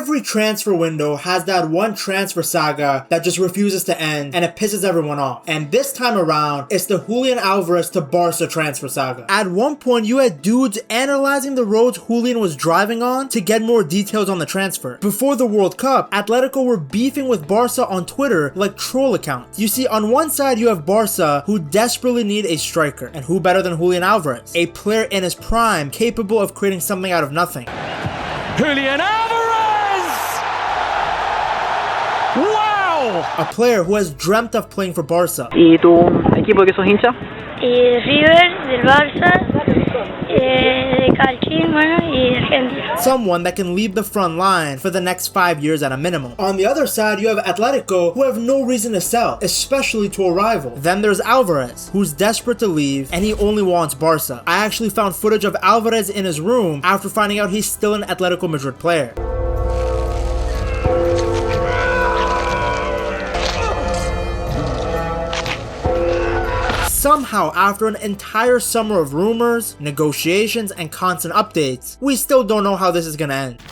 Every transfer window has that one transfer saga that just refuses to end and it pisses everyone off. And this time around, it's the Julián Álvarez to Barça transfer saga. At one point, you had dudes analyzing the roads Julian was driving on to get more details on the transfer. Before the World Cup, Atletico were beefing with Barça on Twitter like troll accounts. You see, on one side you have Barça, who desperately need a striker, and who better than Julián Álvarez, a player in his prime capable of creating something out of nothing. Julián Álvarez! Wow! A player who has dreamt of playing for Barça. ¿Y tu equipo de qué sos hincha? River, del Barça, de Calchín, bueno, y Argentina. Someone that can lead the front line for the next 5 years at a minimum. On the other side, you have Atletico, who have no reason to sell, especially to a rival. Then there's Alvarez, who's desperate to leave, and he only wants Barça. I actually found footage of Alvarez in his room after finding out he's still an Atletico Madrid player. Somehow, after an entire summer of rumors, negotiations, and constant updates, we still don't know how this is gonna end.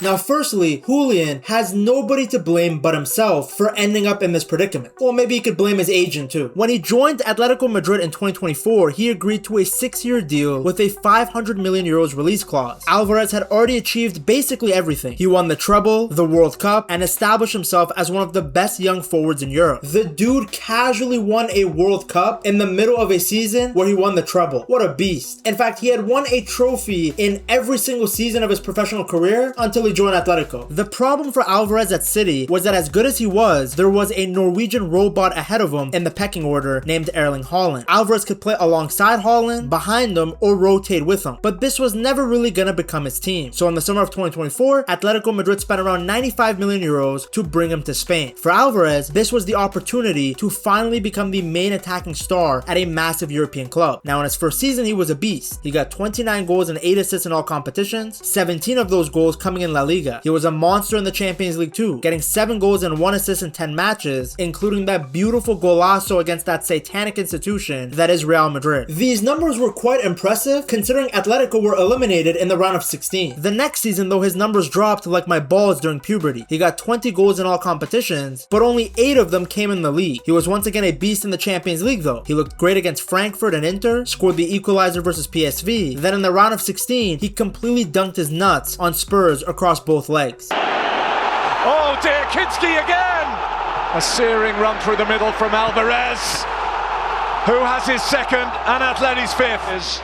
Now firstly, Julian has nobody to blame but himself for ending up in this predicament. Well, maybe he could blame his agent too. When he joined Atletico Madrid in 2024, he agreed to a 6-year deal with a 500 million euros release clause. Alvarez had already achieved basically everything. He won the treble, the World Cup, and established himself as one of the best young forwards in Europe. The dude casually won a World Cup in the middle of a season where he won the treble. What a beast. In fact, he had won a trophy in every single season of his professional career until he joined Atletico. The problem for Alvarez at City was that as good as he was, there was a Norwegian robot ahead of him in the pecking order named Erling Haaland. Alvarez could play alongside Haaland, behind him, or rotate with him. But this was never really gonna become his team. So in the summer of 2024, Atletico Madrid spent around 95 million euros to bring him to Spain. For Alvarez, this was the opportunity to finally become the main attacking star at a massive European club. Now in his first season, he was a beast. He got 29 goals and 8 assists in all competitions, 17 of those goals coming in La Liga. He was a monster in the Champions League too, getting 7 goals and 1 assist in 10 matches, including that beautiful golazo against that satanic institution that is Real Madrid. These numbers were quite impressive considering Atletico were eliminated in the round of 16. The next season though, his numbers dropped like my balls during puberty. He got 20 goals in all competitions, but only 8 of them came in the league. He was once again a beast in the Champions League though. He looked great against Frankfurt and Inter, scored the equalizer versus PSV. Then in the round of 16, he completely dunked his nuts on Spurs across both legs. Oh dear, Kinski again! A searing run through the middle from Alvarez, who has his second and Atleti's fifth. Is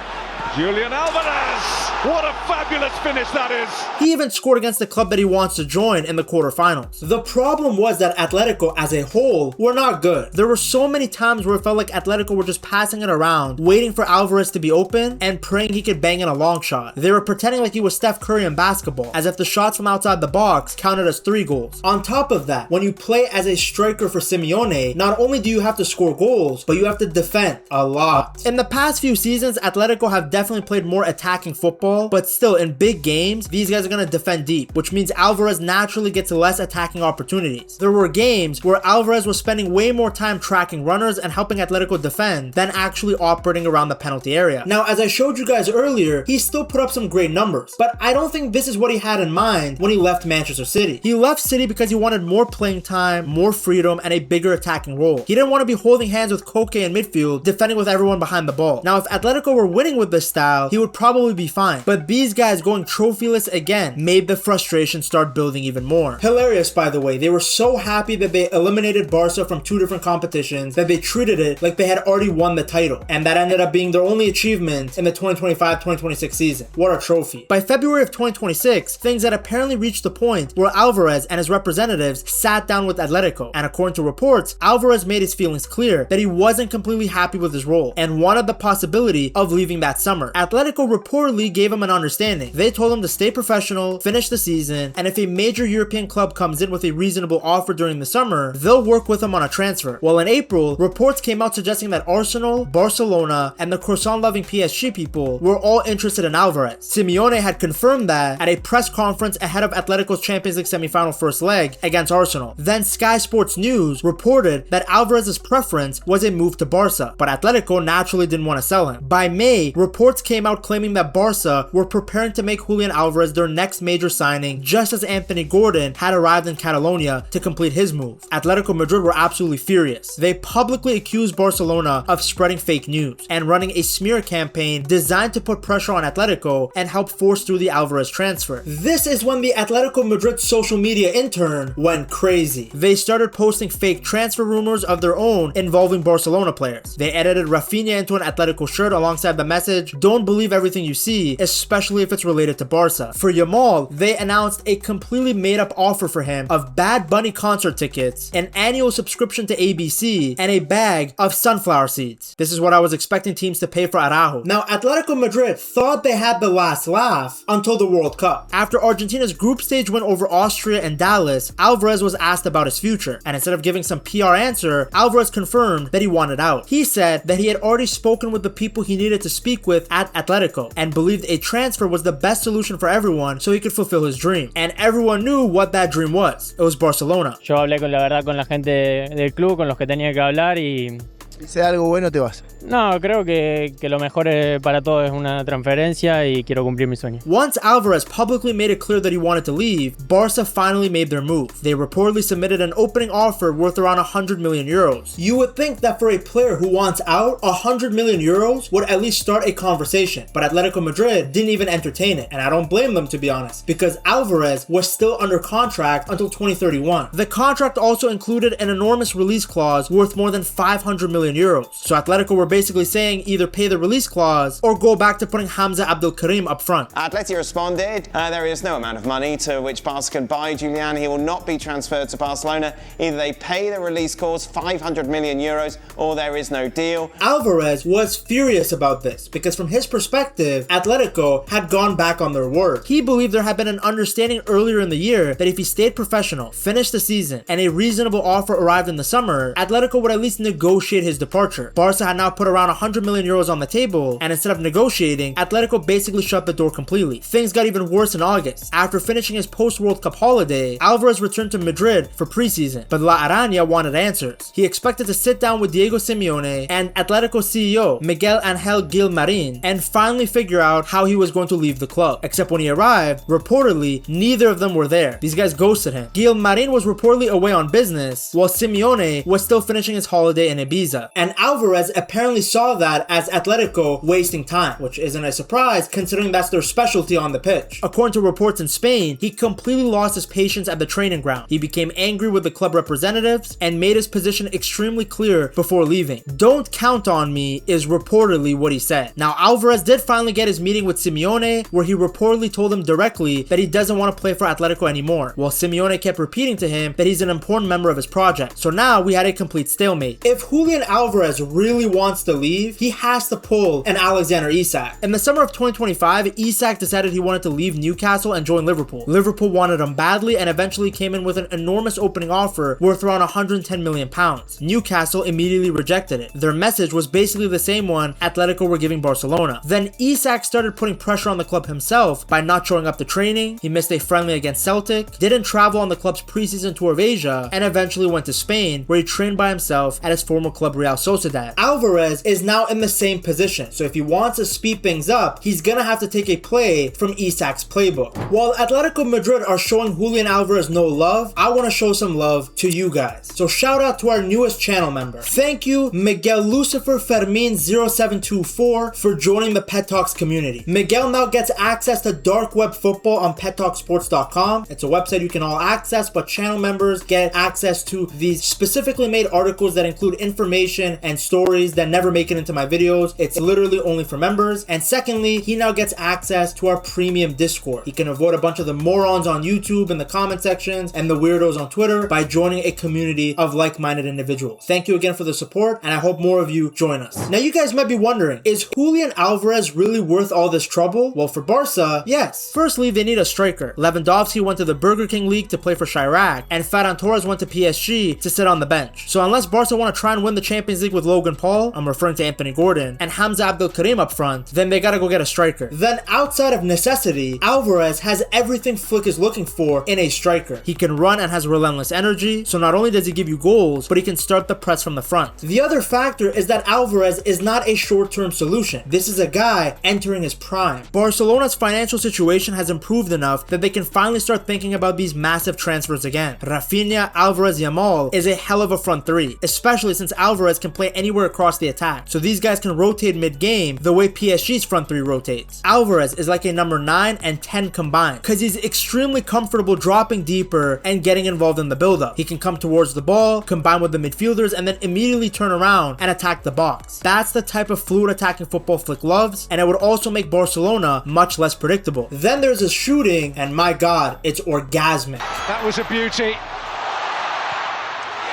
Julián Álvarez! What a fabulous finish that is! He even scored against the club that he wants to join in the quarterfinals. The problem was that Atletico as a whole were not good. There were so many times where it felt like Atletico were just passing it around, waiting for Alvarez to be open and praying he could bang in a long shot. They were pretending like he was Steph Curry in basketball, as if the shots from outside the box counted as 3 goals. On top of that, when you play as a striker for Simeone, not only do you have to score goals, but you have to defend a lot. In the past few seasons, Atletico have definitely played more attacking football, but still in big games, these guys are going to defend deep, which means Alvarez naturally gets less attacking opportunities. There were games where Alvarez was spending way more time tracking runners and helping Atletico defend than actually operating around the penalty area. Now, as I showed you guys earlier, he still put up some great numbers, but I don't think this is what he had in mind when he left Manchester City. He left City because he wanted more playing time, more freedom, and a bigger attacking role. He didn't want to be holding hands with Koke in midfield, defending with everyone behind the ball. Now, if Atletico were winning with this style, he would probably be fine. But these guys going trophyless again made the frustration start building even more. Hilarious, by the way. They were so happy that they eliminated Barça from 2 different competitions that they treated it like they had already won the title. And that ended up being their only achievement in the 2025-2026 season. What a trophy. By February of 2026, things had apparently reached the point where Alvarez and his representatives sat down with Atletico. And according to reports, Alvarez made his feelings clear that he wasn't completely happy with his role and wanted the possibility of leaving that summer. summer. Atletico reportedly gave him an understanding. They told him to stay professional, finish the season, and if a major European club comes in with a reasonable offer during the summer, they'll work with him on a transfer. Well, in April, reports came out suggesting that Arsenal, Barcelona, and the croissant-loving PSG people were all interested in Alvarez. Simeone had confirmed that at a press conference ahead of Atletico's Champions League semi-final first leg against Arsenal. Then Sky Sports News reported that Alvarez's preference was a move to Barça, but Atletico naturally didn't want to sell him. By May, reports came out claiming that Barça were preparing to make Julian Álvarez their next major signing, just as Anthony Gordon had arrived in Catalonia to complete his move. Atletico Madrid were absolutely furious. They publicly accused Barcelona of spreading fake news and running a smear campaign designed to put pressure on Atletico and help force through the Alvarez transfer. This is when the Atletico Madrid social media intern went crazy. They started posting fake transfer rumors of their own involving Barcelona players. They edited Rafinha into an Atletico shirt alongside the message, "Don't believe everything you see, especially if it's related to Barca." For Yamal, they announced a completely made-up offer for him of Bad Bunny concert tickets, an annual subscription to ABC, and a bag of sunflower seeds. This is what I was expecting teams to pay for Araujo. Now, Atletico Madrid thought they had the last laugh until the World Cup. After Argentina's group stage win over Austria and Dallas, Alvarez was asked about his future, and instead of giving some PR answer, Alvarez confirmed that he wanted out. He said that he had already spoken with the people he needed to speak with at Atletico and believed a transfer was the best solution for everyone so he could fulfill his dream. And everyone knew what that dream was. It was Barcelona. Yo hablé con la verdad con la gente del club, con los que tenía que hablar y... Si sea algo bueno te vas. No, creo que lo mejor para todos es una transferencia y quiero cumplir mi sueño. Once Alvarez publicly made it clear that he wanted to leave, Barca finally made their move. They reportedly submitted an opening offer worth around 100 million euros. You would think that for a player who wants out, 100 million euros would at least start a conversation, but Atletico Madrid didn't even entertain it, and I don't blame them, to be honest, because Alvarez was still under contract until 2031. The contract also included an enormous release clause worth more than 500 million euros. So Atletico were basically saying either pay the release clause or go back to putting Hamza Abdelkarim up front. Atleti responded, there is no amount of money to which Barca can buy Julian. He will not be transferred to Barcelona. Either they pay the release clause, 500 million euros, or there is no deal. Alvarez was furious about this because from his perspective, Atletico had gone back on their word. He believed there had been an understanding earlier in the year that if he stayed professional, finished the season, and a reasonable offer arrived in the summer, Atletico would at least negotiate his departure. Barca had now put around 100 million euros on the table, and instead of negotiating, Atletico basically shut the door completely. Things got even worse in August. After finishing his post-World Cup holiday, Alvarez returned to Madrid for preseason, but La Araña wanted answers. He expected to sit down with Diego Simeone and Atletico CEO Miguel Ángel Gil Marín and finally figure out how he was going to leave the club. Except when he arrived, reportedly, neither of them were there. These guys ghosted him. Gil Marín was reportedly away on business, while Simeone was still finishing his holiday in Ibiza. And Alvarez apparently saw that as Atletico wasting time, which isn't a surprise considering that's their specialty on the pitch. According to reports in Spain, he completely lost his patience at the training ground. He became angry with the club representatives and made his position extremely clear before leaving. "Don't count on me" is reportedly what he said. Now, Alvarez did finally get his meeting with Simeone, where he reportedly told him directly that he doesn't want to play for Atletico anymore, while Simeone kept repeating to him that he's an important member of his project. So now we had a complete stalemate. If Julian Álvarez really wants to leave, he has to pull an Alexander Isak. In the summer of 2025, Isak decided he wanted to leave Newcastle and join Liverpool. Liverpool wanted him badly and eventually came in with an enormous opening offer worth around 110 million pounds. Newcastle immediately rejected it. Their message was basically the same one Atletico were giving Barcelona. Then Isak started putting pressure on the club himself by not showing up to training. He missed a friendly against Celtic, didn't travel on the club's preseason tour of Asia, and eventually went to Spain, where he trained by himself at his former club Real Sociedad. Alvarez is now in the same position, so if he wants to speed things up, he's gonna have to take a play from Isak's playbook. While Atletico Madrid are showing Julian Álvarez no love, I want to show some love to you guys. So shout out to our newest channel member. Thank you, Miguel Lucifer Fermin 0724, for joining the Pet Talks community. Miguel now gets access to dark web football on PedTalksSports.com. It's a website you can all access, but channel members get access to these specifically made articles that include information information and stories that never make it into my videos. It's literally only for members. And secondly, he now gets access to our premium Discord. He can avoid a bunch of the morons on YouTube in the comment sections and the weirdos on Twitter by joining a community of like-minded individuals. Thank you again for the support, and I hope more of you join us. Now you guys might be wondering, is Julián Álvarez really worth all this trouble? Well, for Barca, yes. Firstly, they need a striker. Lewandowski went to the Burger King League to play for Chirac, and Ferran Torres went to PSG to sit on the bench. So unless Barca want to try and win the Champions League with Logan Paul, I'm referring to Anthony Gordon, and Hamza Abdelkarim up front, then they gotta go get a striker. Then outside of necessity, Alvarez has everything Flick is looking for in a striker. He can run and has relentless energy, so not only does he give you goals, but he can start the press from the front. The other factor is that Alvarez is not a short-term solution. This is a guy entering his prime. Barcelona's financial situation has improved enough that they can finally start thinking about these massive transfers again. Rafinha, Alvarez, Yamal is a hell of a front three, especially since Alvarez can play anywhere across the attack, so these guys can rotate mid-game the way PSG's front three rotates. Alvarez is like a number 9 and 10 combined, because he's extremely comfortable dropping deeper and getting involved in the build-up. He can come towards the ball, combine with the midfielders, and then immediately turn around and attack the box. That's the type of fluid attacking football Flick loves, and it would also make Barcelona much less predictable. Then there's his shooting, and my god, it's orgasmic. That was a beauty.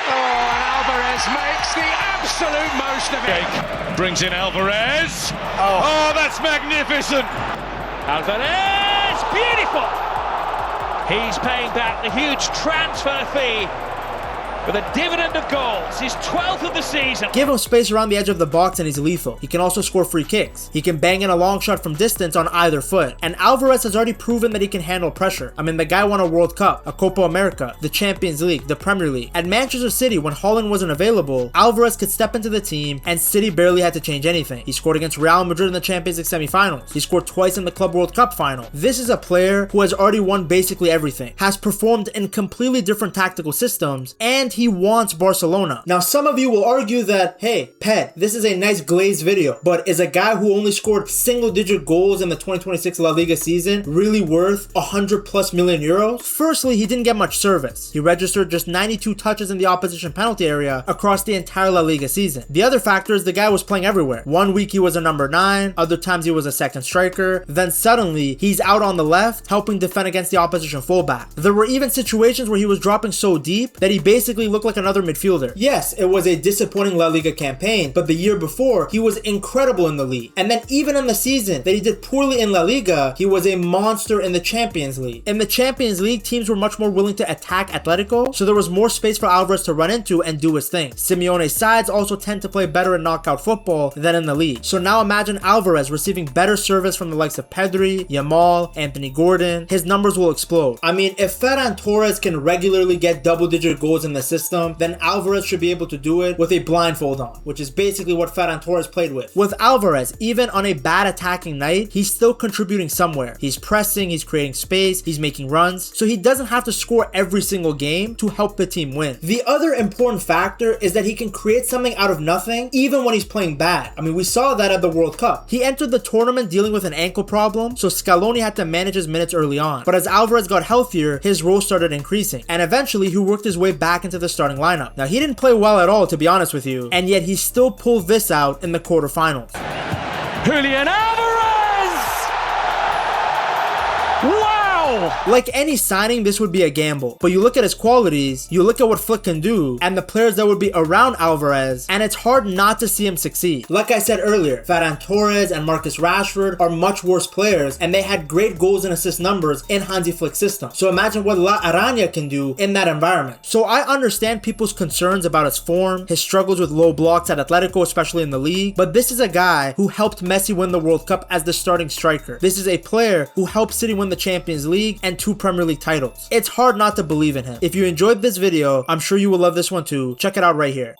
Oh, and Alvarez makes the absolute most of it. Brings in Alvarez. Oh, that's magnificent. Alvarez, beautiful. He's paying back the huge transfer fee with a dividend of goals, his 12th of the season. Give him space around the edge of the box and he's lethal. He can also score free kicks. He can bang in a long shot from distance on either foot. And Alvarez has already proven that he can handle pressure. I mean, the guy won a World Cup, a Copa America, the Champions League, the Premier League. At Manchester City, when Haaland wasn't available, Alvarez could step into the team and City barely had to change anything. He scored against Real Madrid in the Champions League semi-finals. He scored twice in the Club World Cup final. This is a player who has already won basically everything, has performed in completely different tactical systems, and he wants Barcelona. Now, some of you will argue that, hey, Ped, this is a nice glazed video, but is a guy who only scored single-digit goals in the 2026 La Liga season really worth 100+ million euros? Firstly, he didn't get much service. He registered just 92 touches in the opposition penalty area across the entire La Liga season. The other factor is the guy was playing everywhere. One week he was a number 9, other times he was a second striker, then suddenly he's out on the left helping defend against the opposition fullback. There were even situations where he was dropping so deep that he basically looked like another midfielder. Yes, it was a disappointing La Liga campaign, but the year before, he was incredible in the league. And then even in the season that he did poorly in La Liga, he was a monster in the Champions League. In the Champions League, teams were much more willing to attack Atletico, so there was more space for Alvarez to run into and do his thing. Simeone's sides also tend to play better in knockout football than in the league. So now imagine Alvarez receiving better service from the likes of Pedri, Yamal, Anthony Gordon. His numbers will explode. I mean, if Ferran Torres can regularly get double-digit goals in the system, then Alvarez should be able to do it with a blindfold on, which is basically what Ferran Torres played with. With Alvarez, even on a bad attacking night, he's still contributing somewhere. He's pressing, he's creating space, he's making runs, so he doesn't have to score every single game to help the team win. The other important factor is that he can create something out of nothing even when he's playing bad. I mean, we saw that at the World Cup. He entered the tournament dealing with an ankle problem, so Scaloni had to manage his minutes early on. But as Alvarez got healthier, his role started increasing, and eventually he worked his way back into the starting lineup. Now, he didn't play well at all, to be honest with you, and yet he still pulled this out in the quarterfinals. Julián Álvarez! Wow! Like any signing, this would be a gamble, but you look at his qualities, you look at what Flick can do, and the players that would be around Alvarez, and it's hard not to see him succeed. Like I said earlier, Ferran Torres and Marcus Rashford are much worse players, and they had great goals and assist numbers in Hansi Flick's system. So imagine what La Araña can do in that environment. So I understand people's concerns about his form, his struggles with low blocks at Atletico, especially in the league, but this is a guy who helped Messi win the World Cup as the starting striker. This is a player who helped City win the Champions League and 2 Premier League titles. It's hard not to believe in him. If you enjoyed this video, I'm sure you will love this one too. Check it out right here.